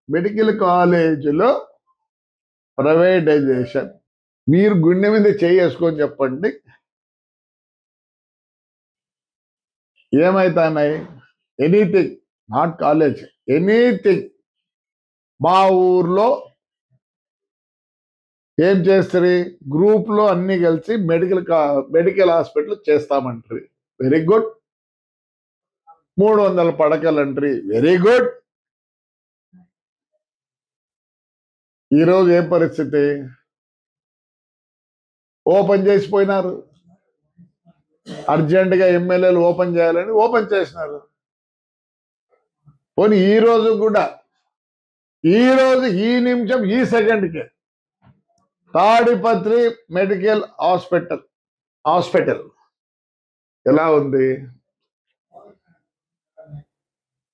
Medical కాలేజీలో privatisation. మీరు గుండె మీద చేసుకొని చెప్పండి, ఏమైతున్నాయి? Anything, not college, anything. మా ఊర్లో ఏం చేస్తారు? గ్రూప్లో అన్ని కలిసి మెడికల్ హాస్పిటల్ చేస్తామంటారు. Very good. 300 పడకలు అంటారు. Very good. ఈరోజు ఏ పరిస్థితి? ఓపెన్ చేసిపోయినారు. అర్జెంటుగా ఎమ్మెల్యేలు ఓపెన్ చేయాలని ఓపెన్ చేసినారు. పోనీ ఈ రోజు కూడా, ఈ రోజు, ఈ నిమిషం, ఈ సెకండ్కి తాడిపత్రి మెడికల్ హాస్పిటల్ ఎలా ఉంది?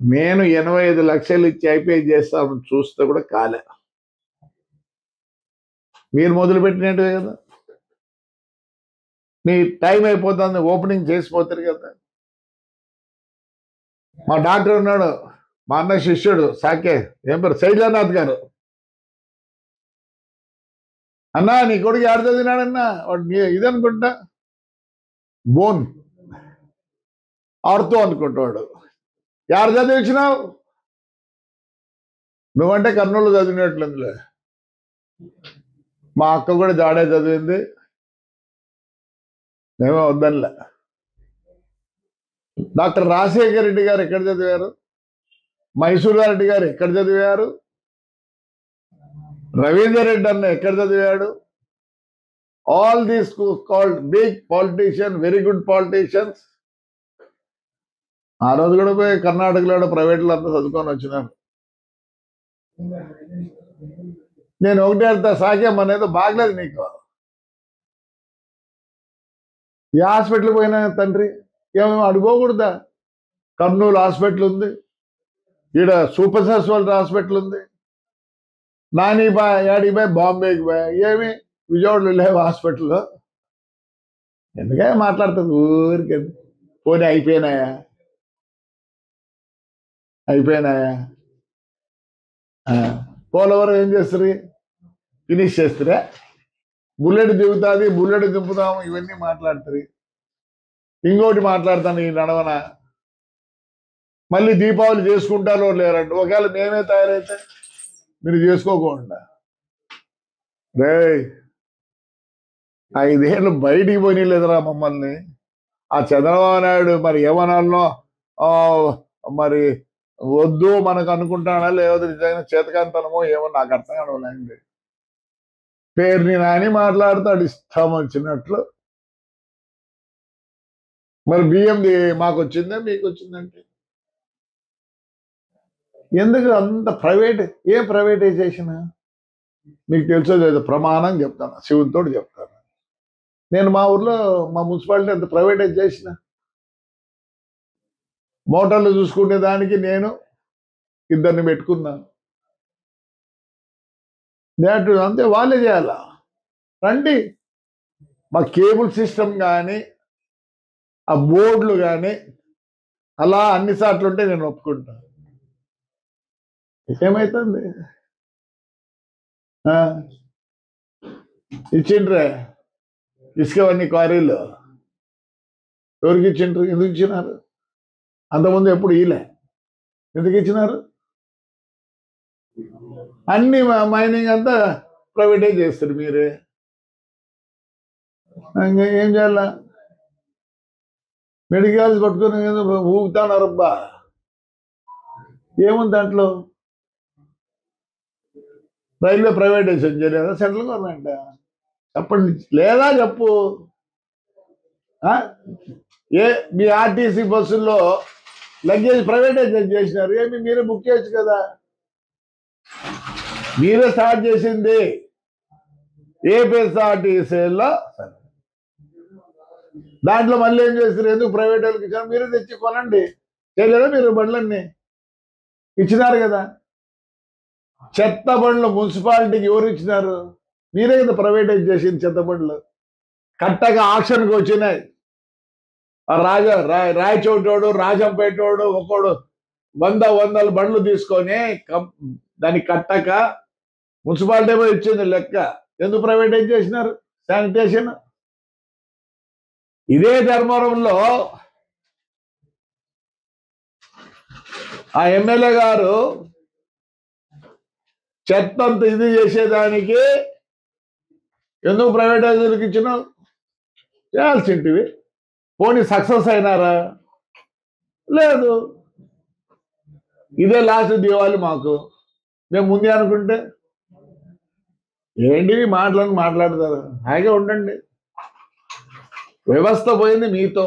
నేను 85 లక్షలు ఇచ్చి ఐపీఐ చేస్తామని చూస్తే కూడా కాలే. మీరు మొదలుపెట్టినట్టు కదా, మీ టైం అయిపోతుంది, ఓపెనింగ్ చేసిపోతారు కదా. మా డాక్టర్ ఉన్నాడు, మా అన్న శిష్యుడు సాకే, ఏం పేరు, శైలనాథ్ గారు. అన్నా నీ కొడుకు ఆడ చదివినాడన్నా, వాడు ఇదనుకుంటా బోన్ ఆడుతూ అనుకుంటాడు. ఆడ చదివించినావు నువ్వంటే కర్నూలు చదివినట్లుందిలే. మా అక్క కూడా జాడే చదివింది, మేమే వద్దనిలే. డాక్టర్ రాజశేఖర్ రెడ్డి గారు ఎక్కడ చదివారు? మైసూరారెడ్డి గారు ఎక్కడ చదివారు? రవీందర్ రెడ్డి అన్న ఎక్కడ చదివాడు? All these called big politician, very good politicians. ఆ రోజు కూడా పోయి కర్ణాటకలో ప్రైవేట్లో అంతా చదువుకొని వచ్చినాను. నేను ఒకటే అర్థం, సాకేం అనేది బాగలేదు నీకు. ఏ హాస్పిటల్కి పోయినా తండ్రి ఏమేమి అడుకోకూడదా? కర్నూలు హాస్పిటల్ ఉంది, ఈడ సూపర్ స్పెషాలిటీ హాస్పిటల్ ఉంది. నాని బాయ్ యాడికి బాయ్, బాంబేకి బాయ్, ఏమి విజయవాడలో లేవు హాస్పిటల్లో. ఎందుకే మాట్లాడుతుంది ఊరికి? పోనీ అయిపోయినాయా? పోలవరం ఏం చేస్తారు? ఫినిష్ చేస్తారా? బుల్లెట్ దిగుతుంది, బుల్లెట్ దింపుదాము, ఇవన్నీ మాట్లాడతారు. ఇంకోటి మాట్లాడతాను, ఈ నడవన మళ్ళీ దీపావళి చేసుకుంటారో లేరండి. ఒకవేళ మేమే తయారైతే మీరు చేసుకోకుండా రే 5 ఏళ్ళు బయటికి పోనీలేదురా మమ్మల్ని. ఆ చంద్రబాబు నాయుడు మరి ఏమనాలనో మరి వద్దు మనకు అనుకుంటాడా, లేకపోతే నిజంగా చేతకాంతనమో ఏమో నాకు అర్థం కావడండి. పేరుని నాని మాట్లాడతాడు ఇష్టం వచ్చినట్లు. మరి బియ్యంది మాకు వచ్చిందే మీకు వచ్చిందంటే ఎందుకు అంత ప్రైవేట్? ఏ ప్రైవేటైజేషన్ మీకు తెలుసో ప్రమాణం చెప్తాను, శివునితో చెప్తాను. నేను మా ఊర్లో మా మున్సిపాలిటీ అంత ప్రైవేటైజ్ చేసిన. మోటార్లు చూసుకునే దానికి నేను 2 పెట్టుకున్నాను. అంతే, వాళ్ళే చేయాలా? రండి, మా కేబుల్ సిస్టమ్ కానీ ఆ బోర్డులు కానీ అలా అన్ని సార్లు ఉంటే నేను ఒప్పుకుంటాను. ఏమైతుంది? ఇచ్చిండ్రే ఇసుకవన్నీ క్వారీలు ఎవరికి ఇచ్చిండ్రు? ఎందుకు ఇచ్చినారు? అంతకుముందు ఎప్పుడు ఇలే, ఎందుకు ఇచ్చినారు? అన్ని మైనింగ్ అంతా ప్రైవేటైజ్ చేస్తారు మీరే. ఏం చేయాల? మెడికల్స్ పట్టుకుని ఊగుతానరబ్బా. ఏముంది దాంట్లో? రైల్వే ప్రైవేటైజేషన్ చేయలేదా సెంట్రల్ గవర్నమెంట్? చెప్పండి, లేదా చెప్పు. మీ ఆర్టీసీ బస్సుల్లో లగేజ్ ప్రైవేటైజేషన్ చేసినారు, ఏమి మీరే బుక్ చేయొచ్చు కదా. మీరే స్టార్ట్ చేసింది ఏపీఎస్ఆర్టీసీలో. దాంట్లో మళ్ళీ ఏం చేస్తారు? ఎందుకు ప్రైవేట్ వాళ్ళకి ఇచ్చారు? మీరే తెచ్చి కొనండి. చేయలేదా మీరు? బండ్లన్నీ ఇచ్చినారు కదా. చెత్త బండ్లు మున్సిపాలిటీకి ఎవరు ఇచ్చినారు? మీరే కదా ప్రైవేటైజ్ చేసింది చెత్త బండ్లు. కట్టగా ఆక్షన్కి వచ్చినాయి. రాయచోటోడు, రాజంపేటోడు ఒకడు 100 బండ్లు తీసుకొని దాన్ని కట్టక మున్సిపాలిటీ పోయి ఇచ్చింది లెక్క. ఎందుకు ప్రైవేటైజ్ చేసినారు శానిటేషన్? ఇదే ధర్మవరంలో ఆ ఎమ్మెల్యే గారు చెత్తంత ఇది చేసేదానికి ఎందుకు ప్రైవేటైజర్కి ఇచ్చినావు? చేయాల్సింటివి. పోనీ సక్సెస్ అయినారా? లేదు. ఇదే లాస్ట్ దివాలి మాకు. మేము ముందే అనుకుంటే ఏంటి మాట్లాడతారు? హాయిగా ఉండండి. వ్యవస్థ పోయింది మీతో.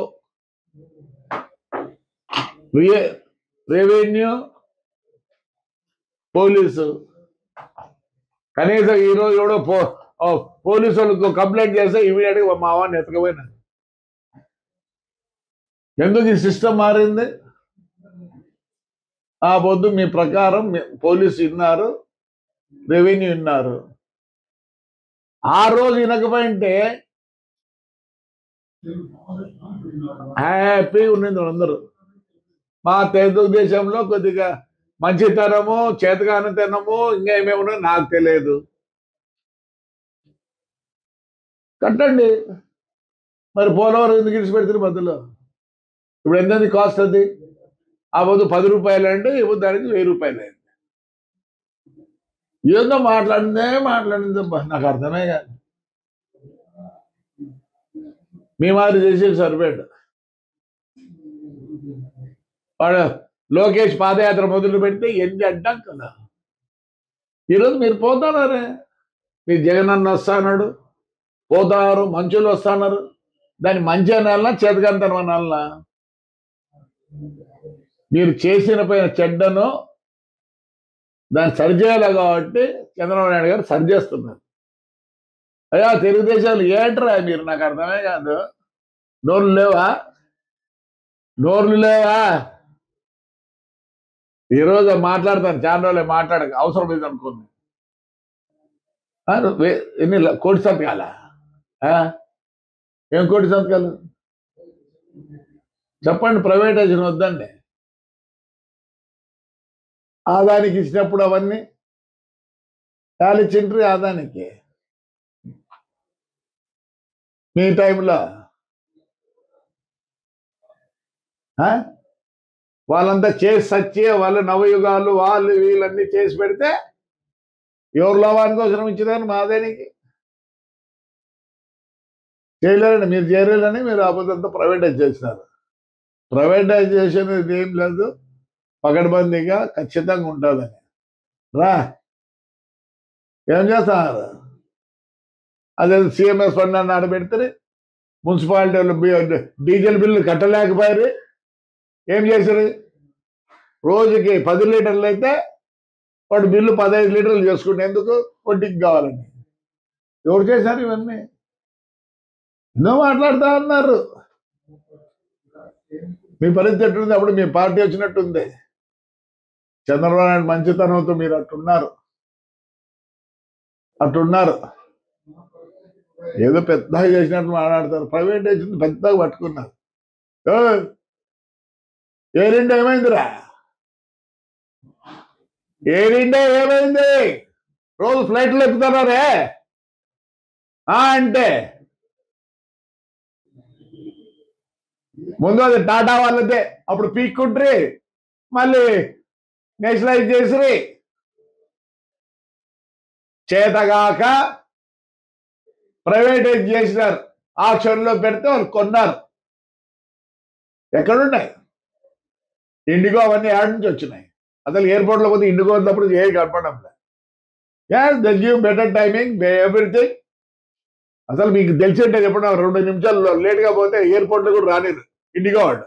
Revenue, police. కనీసం ఈరోజు కూడా పోలీసు వాళ్ళకు కంప్లైంట్ చేస్తే ఇమీడియట్గా మా వాడిని ఎత్తకపోయినా. ఎందుకు ఈ సిస్టమ్ మారింది? ఆ పొద్దు మీ ప్రకారం పోలీసు విన్నారు, రెవెన్యూ విన్నారు. ఆ రోజు వినకపోయింటే హ్యాపీగా ఉండేది అందరూ. మా తెలుగుదేశంలో కొద్దిగా మంచితనము, చేతగానితనము, ఇంకా ఏమేమి నాకు తెలియదు. కట్టండి. మరి పోలవరం ఎందుకు ఇడిచిపెడుతుంది మధ్యలో? ఇప్పుడు ఎంత కాస్ట్ అది? ఆ పొద్దు 10 రూపాయలు అంటే ఇప్పుడు దానికి 1000 రూపాయలు అయింది. ఏందో మాట్లాడిందబ్బా, నాకు అర్థమే కాదు. మీ మాదిరి చేసేది సరిపోయాడు. వాడు లోకేష్ పాదయాత్ర మొదలు పెడితే ఎన్ని అడ్డాం కదా. ఈరోజు మీరు పోతున్నారే, మీ జగన్ అన్న వస్తాడు, పోతున్నారు, మంచులు వస్తున్నారు. దాన్ని మంచి అనాలనా చేతకంతనం అనాలనా? మీరు చేసిన పైన చెడ్డను దాన్ని సరిచేయాలి కాబట్టి చంద్రబాబు నాయుడు గారు సరిచేస్తున్నారు. అయ్యా తెలుగుదేశాలు ఏంట్రా మీరు? నాకు అర్థమే కాదు. నోర్లు లేవా? ఈరోజు మాట్లాడతాను, చాలా రోజులే మాట్లాడక, అవసరం లేదు అనుకోండి. ఎన్ని కోటి సంతకాలా? ఏం కోటి సంతకాలు చెప్పండి. ప్రైవేటైజేషన్ వద్దండి. ఆదానికి ఇచ్చినప్పుడు అవన్నీ ఇచ్చిండ్రి ఆదానికి. మీ టైంలో వాళ్ళంతా చేసి సచ్చి వాళ్ళు నవయుగాలు వాళ్ళు వీళ్ళన్నీ చేసి పెడితే ఎవరు లాభానికి అవసరం ఇచ్చేదాన్ని మాదేనికి చేయలేరండి. మీరు చేయలేరని మీరు అబద్ధంతా ప్రైవేటైజ్ చేసినారు. ప్రైవేటైజేషన్ ఇది ఏం లేదు, పకడ్బందీగా ఖచ్చితంగా ఉంటుందని. ఏం చేస్తున్నారు? అదే సిఎంఎస్ ఫండ్ అని ఆడబెడితే మున్సిపాలిటీ వాళ్ళు డీజిల్ బిల్లు కట్టలేకపోయారు. ఏం చేశారు? రోజుకి 10 లీటర్లు అయితే వాడు బిల్లు 15 లీటర్లు చేసుకుంటే ఎందుకు? వడ్డీకి కావాలని. ఎవరు చేశారు ఇవన్నీ? ఎన్నో మాట్లాడుతూ ఉన్నారు. మీ పరిస్థితి ఎట్టుంది? అప్పుడు మీ పార్టీ వచ్చినట్టుంది. చంద్రబాబు నాయుడు మంచితనంతో మీరు అట్టున్నారు. ఏదో పెద్దగా చేసినట్టు మాట్లాడతారు. ప్రైవేటైజేషన్ పెద్దగా పట్టుకున్నారు. ఎయిర్ ఇండియా ఏమైందిరా? ఎయిర్ ఇండియా ఏమైంది? రోజు ఫ్లైట్లు ఎక్కుతున్నారే అంటే ముందు అది టాటా వాళ్ళదే. అప్పుడు పీక్కుంట్రీ, మళ్ళీ నేషనలైజ్ చేసి చేతగాక ప్రైవేటైజ్ చేసినారు. ఆక్షన్లో పెడితే వాళ్ళు కొన్నారు. ఎక్కడున్నాయి ఇండిగో? అవన్నీ యాడ్ నుంచి వచ్చినాయి. అసలు ఎయిర్పోర్ట్లో పోతే ఇండిగో ఉన్నప్పుడు ఏ కనపడం లేదు. They give better timing, everything. అసలు మీకు తెలిసింటే ఎప్పుడన్నా 2 నిమిషాలు లేట్గా పోతే ఎయిర్పోర్ట్లో కూడా రాలేదు ఇండిగో వాడు.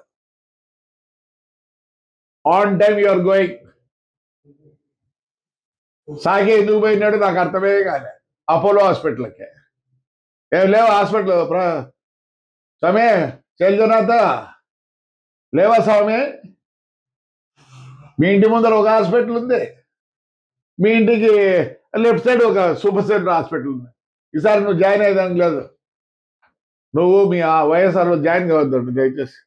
On time you're going. సాగే ఎందుకు పోయినాడు నాకు అర్థమే కాలే. అపోలో హాస్పిటల్కి ఏం లేవు హాస్పిటల్. స్వామి చైల్జనాథ లేవా స్వామి? మీ ఇంటి ముందర ఒక హాస్పిటల్ ఉంది, మీ ఇంటికి లెఫ్ట్ సైడ్ ఒక సూపర్ సెంటర్ హాస్పిటల్ ఉంది. ఈసారి నువ్వు జాయిన్ అయ్యేదానికి లేదు. నువ్వు మీ వైఎస్ఆర్లో జాయిన్ కావద్దు దయచేసి.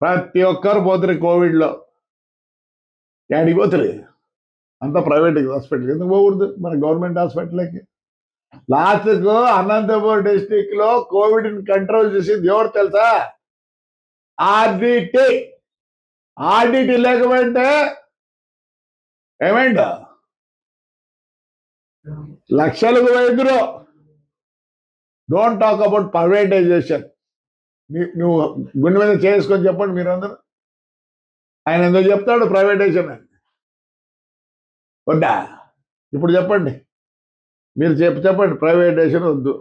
ప్రతి ఒక్కరు పోతారు కోవిడ్లో. యాడికి పోతుంది అంతా ప్రైవేట్ హాస్పిటల్, ఎందుకు పోకూడదు మన గవర్నమెంట్ హాస్పిటల్కి? లాస్ట్కు అనంతపురం డిస్టిక్ లో కోవిడ్ కంట్రోల్ చేసింది ఎవరు తెలుసా? ఆర్డిటి. ఆర్డిటి లేకపోతే ఏమైందా? లక్షలకు వైద్యులు. Don't talk about privatisation. నువ్వు గుండె మీద చేసుకొని చెప్పండి మీరందరూ. ఆయన ఎందుకు చెప్తాడు ప్రైవేటైజేషన్ అని? వద్దా? ఇప్పుడు చెప్పండి, మీరు చెప్పండి ప్రైవేటైజేషన్ వద్దు.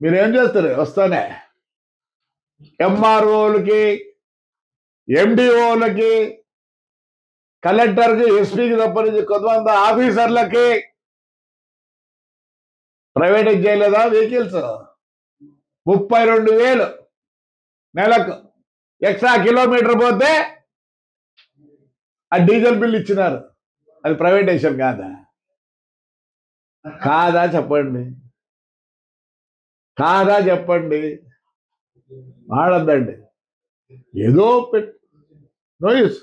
మీరేం చేస్తారు? వస్తానే ఎంఆర్ఓలకి, ఎండిఓలకి, కలెక్టర్కి, ఎస్పీకి తప్పనించి కొంతమంది ఆఫీసర్లకి ప్రైవేటైజ్ చేయలేదా వెహికల్స్? 32,000 నెలకు. ఎక్స్ట్రా కిలోమీటర్ పోతే ఆ డీజిల్ బిల్ ఇచ్చినారు. అది ప్రైవేటైజేషన్ కాదా? కాదా చెప్పండి, కాదా చెప్పండి. వాడద్దండి ఏదో నోయిస్.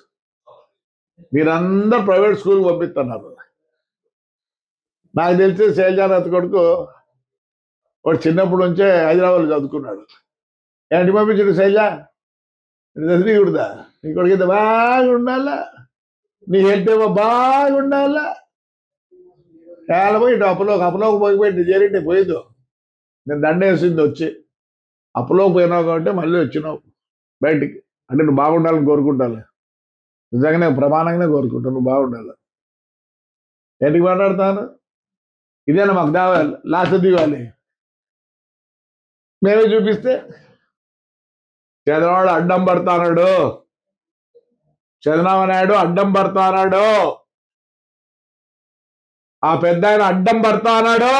మీరందరూ ప్రైవేట్ స్కూల్ పంపిస్తున్నారు. నాకు తెలిసి శైలజానాథ్ కొడుకు వాడు చిన్నప్పటి నుంచే హైదరాబాద్లో చదువుకున్నాడు. ఏంటి పంపించాడు శైలజ? చదివికూడదా? నీ కొడుకు అయితే బాగుండాలా, నీ హెల్త్ ఏమో బాగుండాలా. చాలా పోయి అప్పులోకి పోయిపోయి చేరింటే పోయిందో. నేను దండ వేసింది వచ్చి అప్పులోకి పోయినావు కాబట్టి మళ్ళీ వచ్చినావు బయటికి. అంటే నువ్వు బాగుండాలని కోరుకుంటాను, నిజంగానే ప్రమాణంగానే కోరుకుంటాను నువ్వు బాగుండాలి. ఏంటికి మాట్లాడతాను? ఇదేనా మాకు దావాలి లాస్ట్ దివాలి? మేమే చూపిస్తే చంద్రబాబు అడ్డం పడతాడు, చంద్రబాబు నాయుడు అడ్డం పడతాడు, ఆ పెద్ద ఆయన అడ్డం పడతాడు.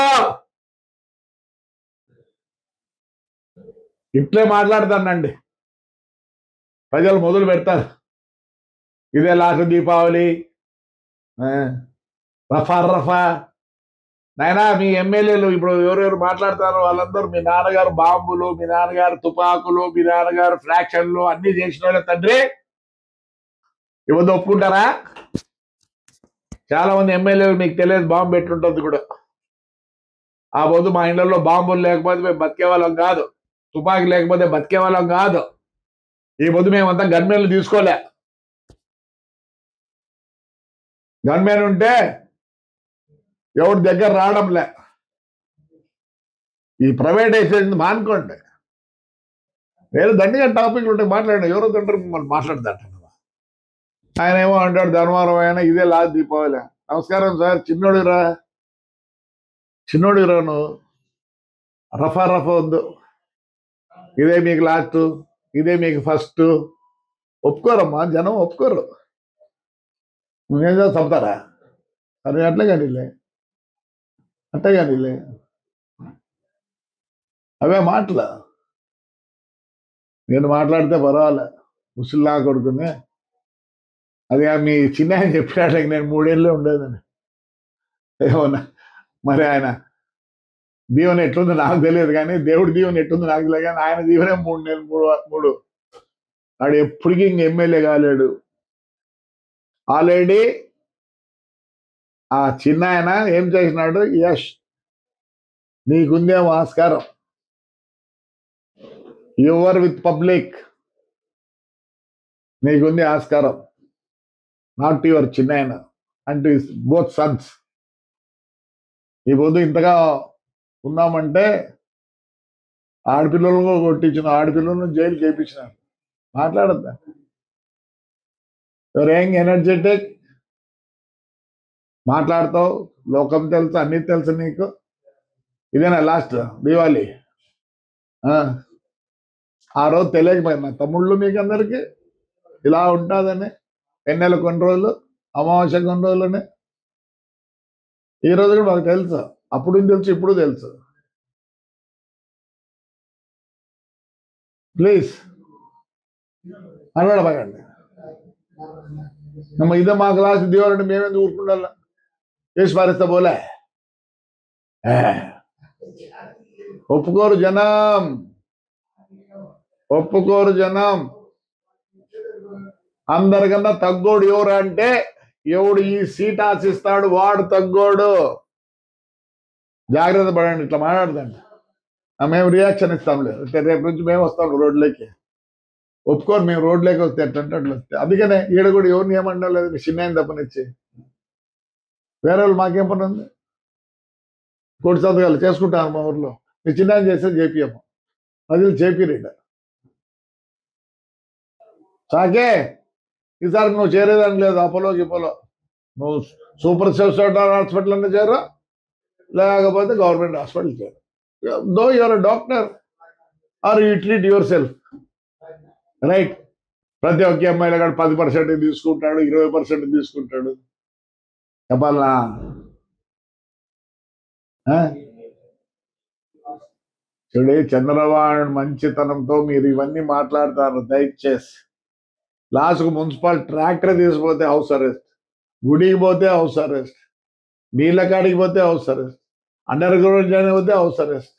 ఇట్లే మాట్లాడతానండి, ప్రజలు మొదలు పెడతారు. ఇదే లాస్ట్ దీపావళి, రఫా. నాయనా మీ ఎమ్మెల్యేలు ఇప్పుడు ఎవరెవరు మాట్లాడతారో వాళ్ళందరూ మీ నాన్నగారు బాంబులు, మీ నాన్నగారు తుపాకులు, మీ నాన్నగారు ఫ్రాక్షన్లు అన్ని చేసిన వాళ్ళే తండ్రి. ఇవద్దు ఒప్పుకుంటారా? చాలా మంది ఎమ్మెల్యేలు మీకు తెలియదు బాంబు పెట్టుంటుంది కూడా. ఆ పొద్దు మా ఇళ్లలో బాంబులు లేకపోతే మేము బతికే వాళ్ళం కాదు, తుపాకీ లేకపోతే బతికే వాళ్ళం కాదు. ఈ పొద్దు మేమంతా గన్మెన్లు తీసుకోలే. గన్మెన్ ఉంటే ఎవరి దగ్గర రావడంలే. ఈ ప్రైవేటైజేషన్ మానుకోండి. వేరే దండిగా టాపిక్లు ఉంటాయి, మాట్లాడండి. ఎవరో తండ్రి మిమ్మల్ని మాట్లాడదాట. ఆయన ఏమో అంటాడు ధర్మవరం అయినా ఇదే లాస్ట్ దీపావళి. నమస్కారం సార్, చిన్నోడిరా నువ్వు. రఫా వద్దు, ఇదే మీకు లాస్ట్, ఇదే మీకు ఫస్ట్. ఒప్పుకోరమ్మా, జనం ఒప్పుకోరు. నువ్వేం చంపుతారా? అది అట్లే కానీలే, అవే మాటలు. నేను మాట్లాడితే పర్వాలే, ముసలిలా కొడుకుని. అది మీ చిన్న ఆయన చెప్పినట్లే నేను 3 ఏళ్ళు ఉండేదని. ఏమన్నా మరి ఆయన దీవెన ఎట్లుందో నాకు తెలియదు, కానీ దేవుడి దీవెన ఎట్లుందో నాకు తెలియదు. కానీ ఆయన దీవెనే 3 నెలలు వాడు ఎప్పటికీ ఇంక ఎమ్మెల్యే కాలేడు. ఆల్రెడీ ఆ చిన్న ఆయన ఏం చేసినాడు? యష్, నీకుందేమో ఆస్కారం, యువర్ విత్ పబ్లిక్, నీకుంది ఆస్కారం. నాట్ యువర్ చిన్న ఆయన అండ్ బోత్ సన్స్. ఈ పొద్దు ఇంతగా ఉన్నామంటే ఆడపిల్లలను కొట్టించిన, ఆడపిల్లలను జైలు చేయించినారు. మాట్లాడద్దా? యువర్ యంగ్, ఎనర్జెటిక్, మాట్లాడతావు, లోకం తెలుసు, అన్ని తెలుసు నీకు. ఇదేనా లాస్ట్ దీవాలి? ఆ రోజు తెలియకపోయినా తమ్ముళ్ళు మీకు అందరికీ ఇలా ఉంటుందని. ఎన్నెల కొన్ని రోజులు, అమావాస్య కొన్ని రోజులని. ఈ రోజు కూడా మాకు తెలుసు, అప్పుడు తెలుసు, ఇప్పుడు తెలుసు. ప్లీజ్ అనబడకండి. ఇదే మా క్లాస్ దివాలంటే మేమేందుకు ఊరుకుండాలా? చేసి పారిస్తా పోలే, ఒప్పుకోరు జనం. ఒప్పుకోరు జనం. అందరికన్నా తగ్గోడు ఎవరు అంటే ఎవడు ఈ సీట్ ఆశిస్తాడు వాడు తగ్గోడు. జాగ్రత్త పడండి. ఇట్లా మాట్లాడదండి. మేము రియాక్షన్ ఇస్తాంలే. రేపు నుంచి మేము వస్తాం రోడ్లోకి. ఒప్పుకోరు మేము రోడ్లోకి వస్తే ఎట్లంటే అట్లా వస్తే. అందుకనే ఈడ కూడా ఎవరిని ఏమన్నా లేదు. మీ చిన్న తప్పనిచ్చి వేరే వాళ్ళు మాకేం పని ఉంది. కోటి సంతకాలు చేసుకుంటాను మా ఊర్లో. మీ చిన్న చేస్తే చేపియము. అది చేపిరీడ సాకే. ఈసారి నువ్వు చేరేదని లేదు. అపోలో గిపోలో నువ్వు సూపర్ స్పెషాలిటీ హాస్పిటల్ అన్నీ చేరు, లేకపోతే గవర్నమెంట్ హాస్పిటల్ చేరు. Though your doctor are you treat yourself right. ప్రతి ఒక్క అమ్మాయిలో కూడా 10% తీసుకుంటాడు, 20% తీసుకుంటాడు. చెప్పాలా? చూడే చంద్రబాబు మంచితనంతో మీరు ఇవన్నీ మాట్లాడతారు. దయచేసి లాస్ట్కు మున్సిపల్ ట్రాక్టర్ తీసుకుపోతే హౌస్ అరెస్ట్, గుడికి పోతే హౌస్ అరెస్ట్, నీళ్ళ కాడికి పోతే హౌస్ అరెస్ట్, అండర్ గ్రౌండ్ పోతే హౌస్ అరెస్ట్.